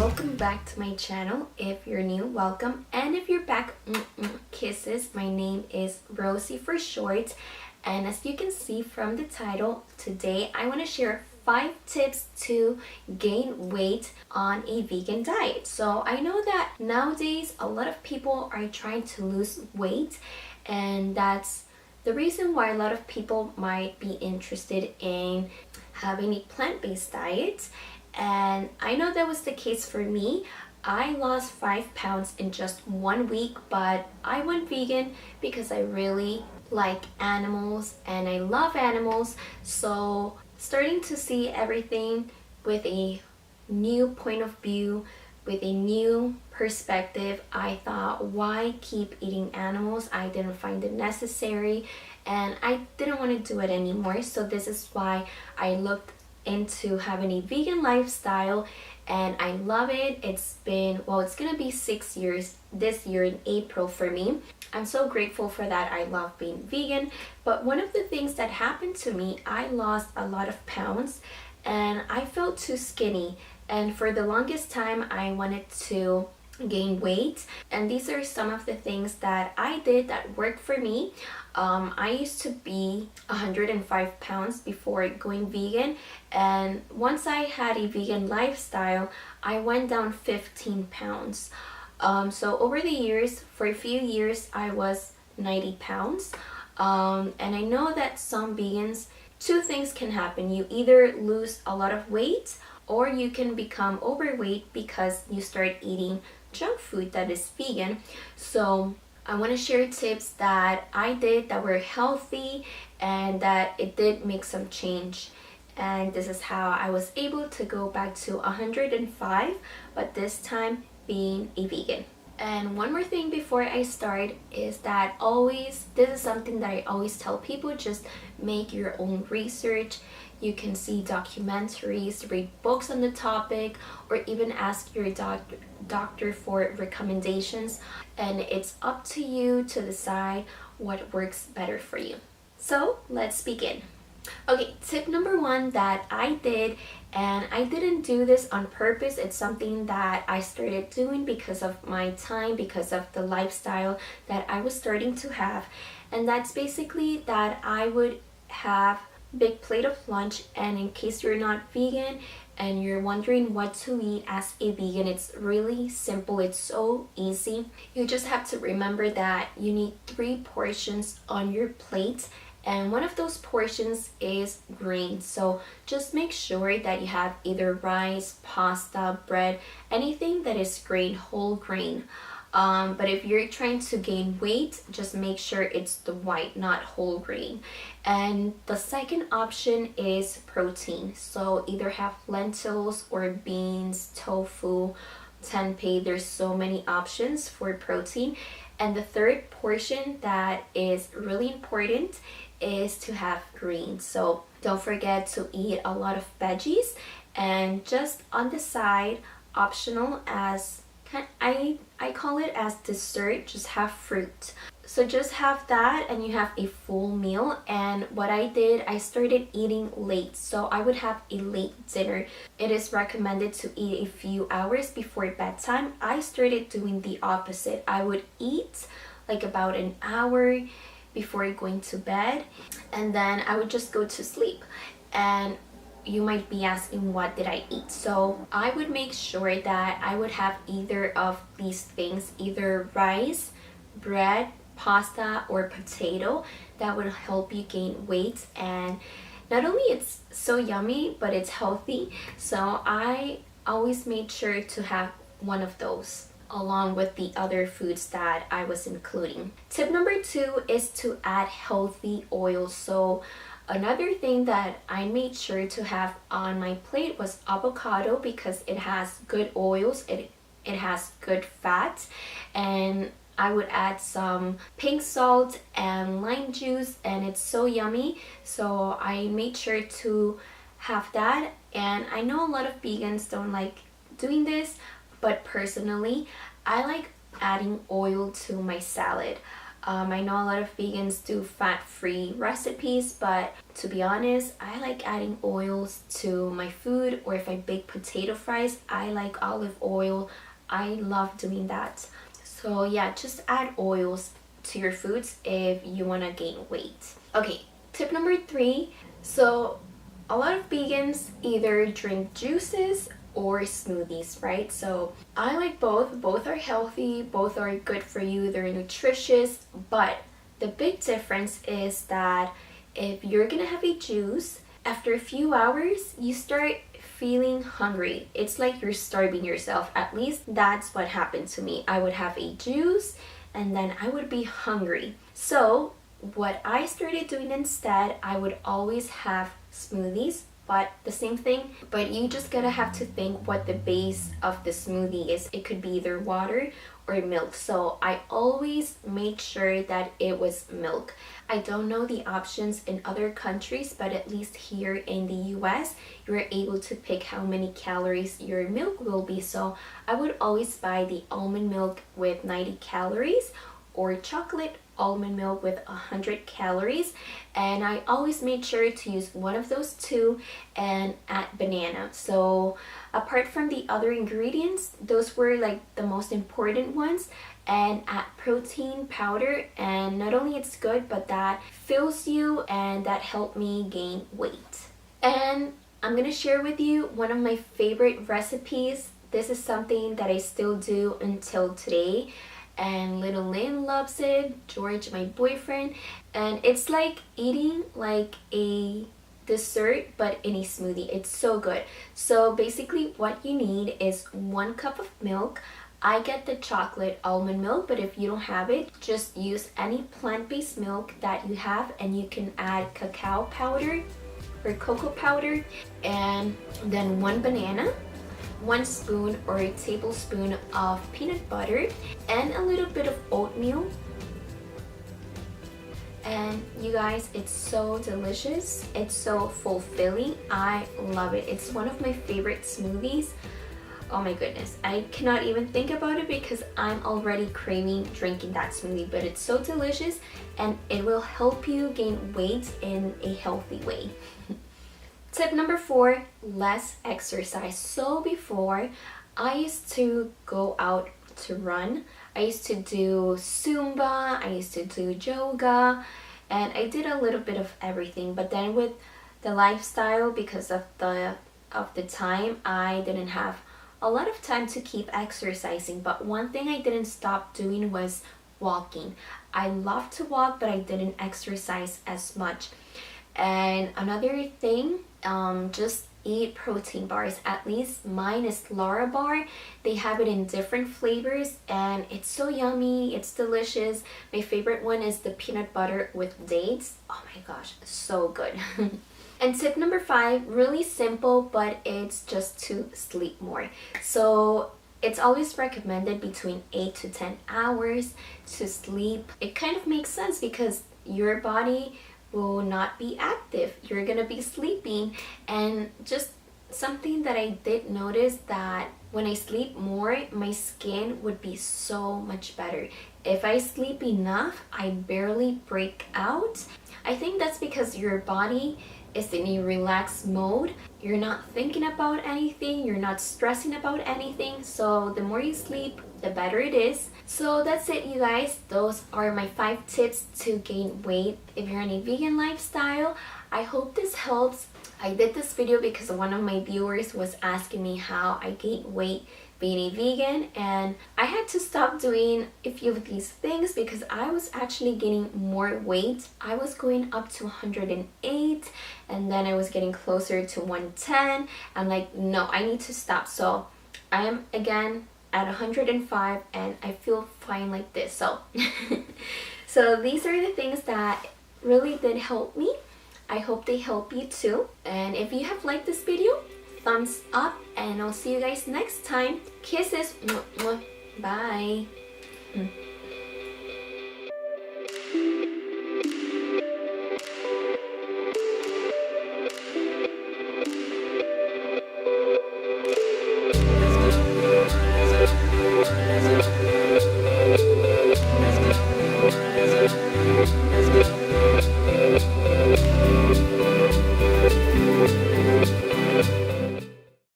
welcome back to my channel. If you're new, welcome, and if you're back, kisses. My name is Rosie for short, and as you can see from the title, today I want to share 5 tips to gain weight on a vegan diet. So I know that nowadays a lot of people are trying to lose weight, and that's the reason why a lot of people might be interested in having a plant-based diet. And I know that was the case for me. I lost 5 pounds in just 1 week, but I went vegan because I really like animals and I love animals. So starting to see everything with a new point of view, with a new perspective, I thought, why keep eating animals? I didn't find it necessary and I didn't want to do it anymore. So this is why I looked into having a vegan lifestyle, and I love it. It's been, well, it's gonna be 6 years this year in April for me. I'm so grateful for that. I love being vegan, but one of the things that happened to me, I lost a lot of pounds and I felt too skinny, and for the longest time I wanted to gain weight, and these are some of the things that I did that worked for me. I used to be 105 pounds before going vegan, and once I had a vegan lifestyle, I went down 15 pounds. So over the years, for a few years, I was 90 pounds. And I know that some vegans, 2 things can happen. You either lose a lot of weight or you can become overweight because you start eating junk food that is vegan. So I want to share tips that I did that were healthy and that it did make some change. And this is how I was able to go back to 105, but this time being a vegan. And one more thing before I start is that this is something that I always tell people, just make your own research. You can see documentaries, read books on the topic, or even ask your doctor for recommendations. And it's up to you to decide what works better for you. So let's begin. Okay, tip number 1 that I did, and I didn't do this on purpose. It's something that I started doing because of my time, because of the lifestyle that I was starting to have. And that's basically that I would have big plate of lunch, and in case you're not vegan and you're wondering what to eat as a vegan, it's really simple. It's so easy. You just have to remember that you need 3 portions on your plate, and one of those portions is green. So just make sure that you have either rice, pasta, bread, anything that is grain, whole grain. But if you're trying to gain weight, just make sure it's the white, not whole grain. And the second option is protein. So either have lentils or beans, tofu, tempeh. There's so many options for protein. And the third portion that is really important is to have greens. So don't forget to eat a lot of veggies, and just on the side, optional, as I call it as dessert, just have fruit. So just have that and you have a full meal. And what I did, I started eating late, so I would have a late dinner. It is recommended to eat a few hours before bedtime. I started doing the opposite. I would eat like about an hour before going to bed, and then I would just go to sleep. And you might be asking, what did I eat? So I would make sure that I would have either of these things, either rice, bread, pasta, or potato. That would help you gain weight, and not only it's so yummy, but it's healthy. So I always made sure to have one of those along with the other foods that I was including. Tip number 2 is to add healthy oils. So another thing that I made sure to have on my plate was avocado, because it has good oils, it has good fat, and I would add some pink salt and lime juice, and it's so yummy. So I made sure to have that. And I know a lot of vegans don't like doing this, but personally I like adding oil to my salad. I know a lot of vegans do fat-free recipes, but to be honest, I like adding oils to my food, or if I bake potato fries, I like olive oil. I love doing that. So yeah, just add oils to your foods if you want to gain weight. Okay, tip number 3. So a lot of vegans either drink juices or smoothies, right? So I like both. Both are healthy, both are good for you, they're nutritious, but the big difference is that if you're gonna have a juice, after a few hours, you start feeling hungry. It's like you're starving yourself. At least that's what happened to me. I would have a juice and then I would be hungry. So what I started doing instead, I would always have smoothies, but the same thing, but you just gotta have to think what the base of the smoothie is. It could be either water or milk, so I always make sure that it was milk. I don't know the options in other countries, but at least here in the US, you're able to pick how many calories your milk will be. So I would always buy the almond milk with 90 calories or chocolate almond milk with 100 calories, and I always made sure to use one of those two and add banana. So apart from the other ingredients, those were like the most important ones, and add protein powder, and not only it's good, but that fills you and that helped me gain weight. And I'm gonna share with you one of my favorite recipes. This is something that I still do until today, and little Lynn loves it, George, my boyfriend, and it's like eating like a dessert but in a smoothie. It's so good. So basically what you need is 1 cup of milk. I get the chocolate almond milk, but if you don't have it, just use any plant-based milk that you have, and you can add cacao powder or cocoa powder, and then 1 banana, 1 spoon or a tablespoon of peanut butter, and a little bit of oatmeal. And you guys, it's so delicious. It's so fulfilling. I love it. It's one of my favorite smoothies. Oh my goodness, I cannot even think about it because I'm already craving drinking that smoothie, but it's so delicious and it will help you gain weight in a healthy way. Tip number 4, less exercise. So before, I used to go out to run. I used to do Zumba, I used to do yoga, and I did a little bit of everything. But then with the lifestyle, because of the time, I didn't have a lot of time to keep exercising. But one thing I didn't stop doing was walking. I love to walk, but I didn't exercise as much. And another thing, just eat protein bars. At least mine is Larabar. They have it in different flavors and it's so yummy, it's delicious. My favorite one is the peanut butter with dates. Oh my gosh, so good. And tip number 5, really simple, but it's just to sleep more. So it's always recommended between 8 to 10 hours to sleep. It kind of makes sense because your body will not be active. You're gonna be sleeping. And just something that I did notice, that when I sleep more, my skin would be so much better. If I sleep enough, I barely break out. I think that's because your body is in a relaxed mode. You're not thinking about anything, you're not stressing about anything, so the more you sleep, the better it is. So that's it, you guys. Those are my 5 tips to gain weight if you're in a vegan lifestyle. I hope this helps. I did this video because one of my viewers was asking me how I gained weight being a vegan, and I had to stop doing a few of these things because I was actually gaining more weight. I was going up to 108 and then I was getting closer to 110. I'm like, no, I need to stop. So I am again at 105 and I feel fine like this. So so these are the things that really did help me. I hope they help you too. And if you have liked this video, thumbs up, and I'll see you guys next time. Kisses. Bye.